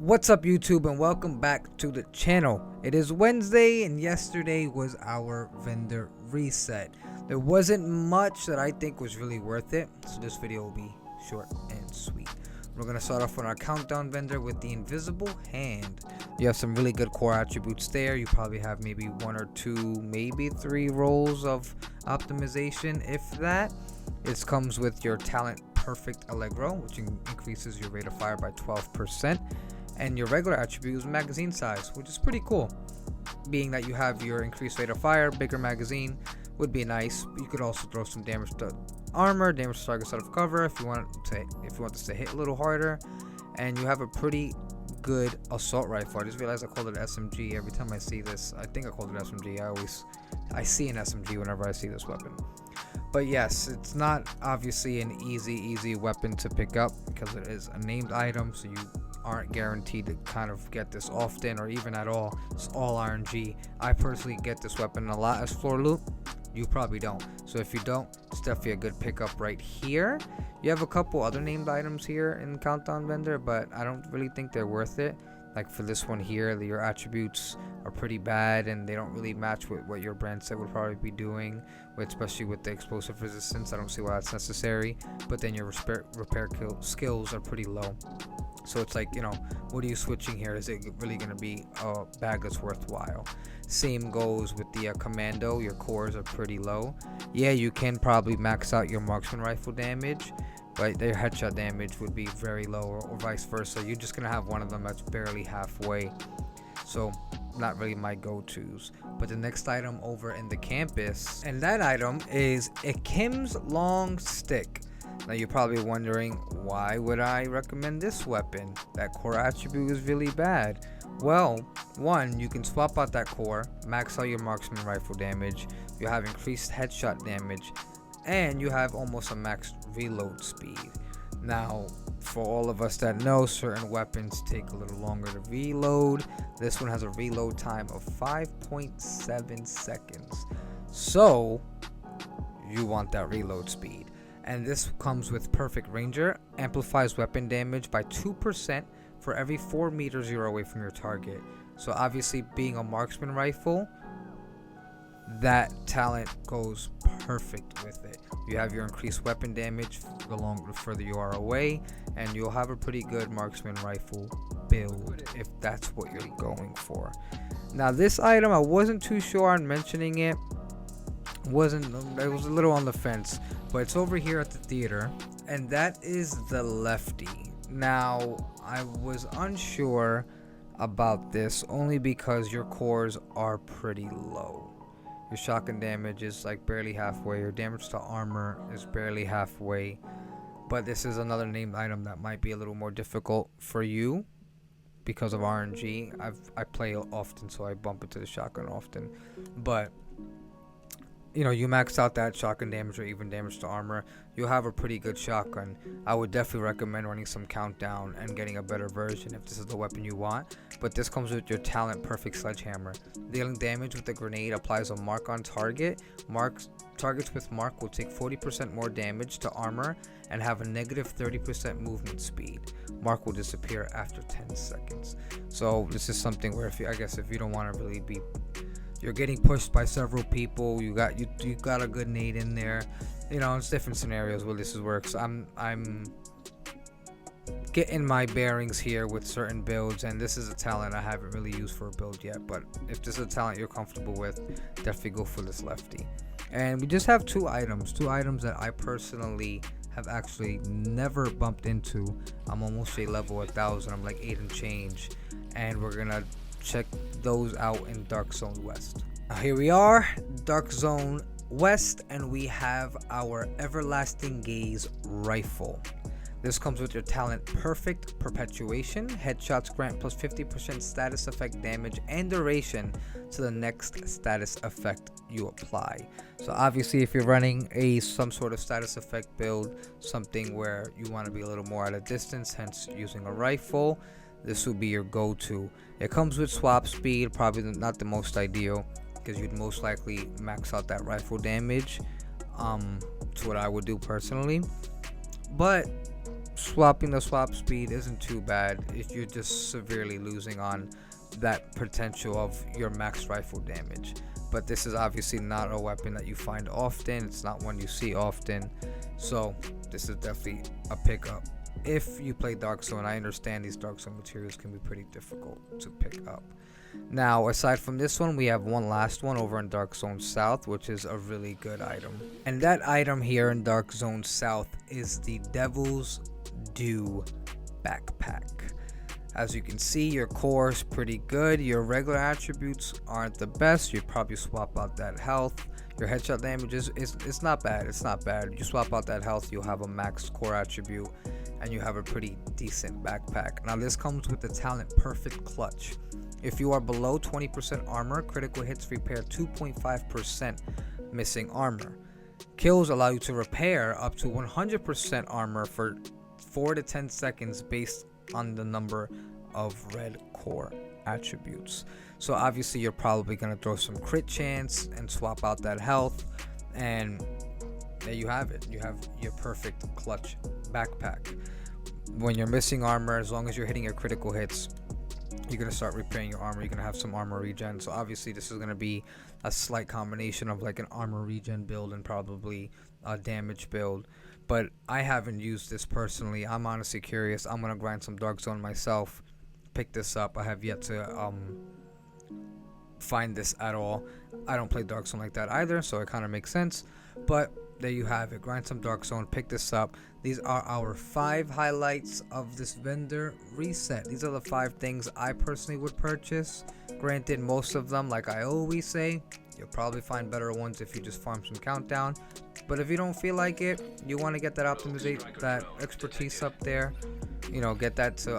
What's up, YouTube, and welcome back to the channel. It is Wednesday, and yesterday was our vendor reset. There wasn't much that I think was really worth it, so this video will be short and sweet. We're going to start off on our countdown vendor with the invisible hand. You have some really good core attributes there. You probably have maybe one or two, maybe three rolls of optimization, if that. This comes with your talent perfect Allegro, which increases your rate of fire by 12%. And your regular attribute is magazine size, which is pretty cool. Being that you have your increased rate of fire, bigger magazine would be nice. You could also throw some damage to armor, damage to targets out of cover if you want this to hit a little harder. And you have a pretty good assault rifle. I just realized I called it SMG every time I see this. I think I called it SMG. I see an SMG whenever I see this weapon. But yes, it's not obviously an easy weapon to pick up because it is a named item, so you aren't guaranteed to kind of get this often or even at all. It's all RNG. I personally get this weapon a lot as floor loot. You probably don't. So if you don't, it's definitely a good pickup right here. You have a couple other named items here in Countdown Vendor, but I don't really think they're worth it. Like for this one here, your attributes are pretty bad and they don't really match with what your brand set would probably be doing, especially with the explosive resistance. I don't see why that's necessary. But then your repair skills are pretty low. So it's like, what are you switching here? Is it really going to be a bag that's worthwhile? Same goes with the commando. Your cores are pretty low. Yeah, you can probably max out your marksman rifle damage, but their headshot damage would be very low, or vice versa. You're just going to have one of them that's barely halfway. So not really my go-tos. But the next item over in the campus, and that item is a Kim's long stick. Now you're probably wondering, why would I recommend this weapon? That core attribute is really bad. Well, one, you can swap out that core, max out your marksman rifle damage, you have increased headshot damage, and you have almost a max reload speed. Now, for all of us that know, certain weapons take a little longer to reload. This one has a reload time of 5.7 seconds. So, you want that reload speed. And this comes with Perfect Ranger, amplifies weapon damage by 2% for every 4 meters you're away from your target. So obviously, being a marksman rifle, that talent goes perfect with it. You have your increased weapon damage the further you are away, and you'll have a pretty good marksman rifle build if that's what you're going for. Now this item, I wasn't too sure on mentioning it. I was a little on the fence, but it's over here at the theater, and that is the Lefty. Now I was unsure about this only because your cores are pretty low. Your shotgun damage is like barely halfway, your damage to armor is barely halfway, but this is another named item that might be a little more difficult for you because of RNG. I play often, so I bump into the shotgun often, but you max out that shotgun damage or even damage to armor, you'll have a pretty good shotgun. I would definitely recommend running some countdown and getting a better version if this is the weapon you want. But this comes with your talent perfect sledgehammer. Dealing damage with the grenade applies a mark on target. Targets with mark will take 40% more damage to armor and have a negative 30% movement speed. Mark will disappear after 10 seconds. So this is something where if you don't want to really be, you're getting pushed by several people, you got a good nade in there, it's different scenarios where this works. I'm getting my bearings here with certain builds, and this is a talent I haven't really used for a build yet, but if this is a talent you're comfortable with, definitely go for this Lefty. And we just have two items that I personally have actually never bumped into. I'm almost a level 1000, I'm like 8 and change, and we're gonna check those out in Dark Zone West. Now here we are, Dark Zone West, and we have our Everlasting Gaze rifle. This comes with your talent perfect perpetuation. Headshots grant plus 50% status effect damage and duration to the next status effect you apply. So obviously if you're running some sort of status effect build, something where you want to be a little more at a distance, hence using a rifle, this would be your go-to. It comes with swap speed, probably not the most ideal because you'd most likely max out that rifle damage. It's what I would do personally, but swapping the swap speed isn't too bad if you're just severely losing on that potential of your max rifle damage. But this is obviously not a weapon that you find often. It's not one you see often, so this is definitely a pickup if you play Dark Zone. I understand these Dark Zone materials can be pretty difficult to pick up. Now, aside from this one, we have one last one over in Dark Zone South, which is a really good item. And that item here in Dark Zone South is the Devil's Due backpack. As you can see, your core is pretty good. Your regular attributes aren't the best. You'd probably swap out that health. Your headshot damage it's not bad. It's not bad. You swap out that health, you'll have a max core attribute, and you have a pretty decent backpack. Now, this comes with the talent Perfect Clutch. If you are below 20% armor, critical hits repair 2.5% missing armor. Kills allow you to repair up to 100% armor for 4 to 10 seconds based on the number of red core attributes. So obviously you're probably going to throw some crit chance and swap out that health, and there you have it. You have your Perfect Clutch backpack. When you're missing armor, as long as you're hitting your critical hits, you're going to start repairing your armor. You're going to have some armor regen. So obviously this is going to be a slight combination of like an armor regen build and probably a damage build. But I haven't used this personally. I'm honestly curious. I'm going to grind some Dark Zone myself, pick this up. I have yet to find this at all. I don't play Dark Zone like that either, so it kind of makes sense. But there you have it. Grind some Dark Zone, pick this up. These are our 5 highlights of this vendor reset. These are the 5 things I personally would purchase. Granted, most of them, like I always say, you'll probably find better ones if you just farm some countdown. But if you don't feel like it, you want to get that optimization, that expertise up there, you know, get that to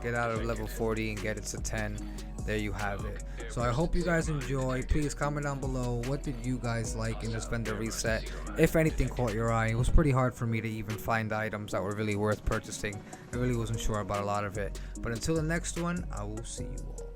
get out of level 40 and get it to 10. There you have it. So I hope you guys enjoy. Please comment down below, what did you guys like in this vendor reset? If anything caught your eye. It was pretty hard for me to even find items that were really worth purchasing. I really wasn't sure about a lot of it. But until the next one, I will see you all.